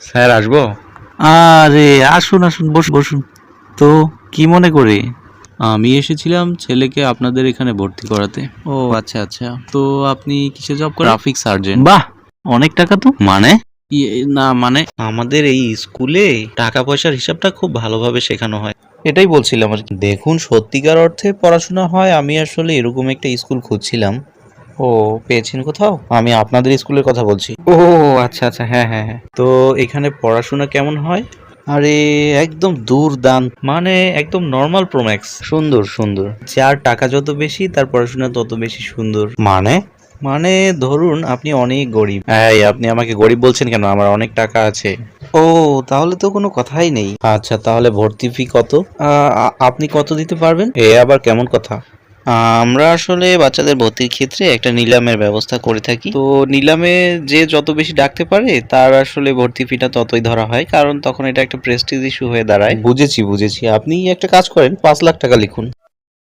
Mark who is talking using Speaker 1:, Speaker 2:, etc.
Speaker 1: Sir আসবো?
Speaker 2: আরে আসুন আসুন, বসুন বসুন। তো কি মনে করে?
Speaker 1: আমি এসেছিলাম ছেলেকে আপনাদের এখানে ভর্তি করাতে। ও আচ্ছা আচ্ছা। তো আপনি কিসে জব করেন? Graphic sergeant.
Speaker 2: বাহ, অনেক টাকা তো।
Speaker 1: মানে? না মানে আমাদের এই স্কুলে টাকা পয়সার হিসাবটা খুব ভালোভাবে শেখানো হয়, এটাই বলছিলাম আর কি। দেখুন, সত্যিকার অর্থে পড়াশোনা হয়, আমি আসলে এরকম একটা স্কুল খুঁজছিলাম। ও, পেয়েছেন কোথাও? আমি আপনাদের স্কুলের কথা বলছি। ও আচ্ছা আচ্ছা, হ্যাঁ হ্যাঁ হ্যাঁ। তো এখানে পড়াশোনা কেমন হয়? আরে একদম দুর্দান্ত, মানে একদম নর্মাল প্রোম্যাক্স, সুন্দর সুন্দর। যার টাকা যত বেশি তার পড়াশোনা তত বেশি সুন্দর। মানে? মানে ধরুন আপনি অনেক গরিব। এই, আপনি আমাকে গরিব বলছেন কেন? আমার অনেক টাকা আছে। ও, তাহলে তো কোনো কথাই নেই। আচ্ছা, তাহলে ভর্তি ফি কত? আপনি কত দিতে পারবেন? এ আবার কেমন কথা? আমরা আসলে বাচ্চাদের ভর্তির ক্ষেত্রে একটা নিলামের ব্যবস্থা করে থাকি। তো নিলামে যে যত বেশি ডাকতে পারে তার আসলে ভর্তি ফিটা ততই ধরা হয়, কারণ তখন এটা একটা প্রেস্টিজ ইস্যু হয়ে দাঁড়ায়। বুঝেছি বুঝেছি, আপনি একটা কাজ করেন, 5 লাখ টাকা লিখুন।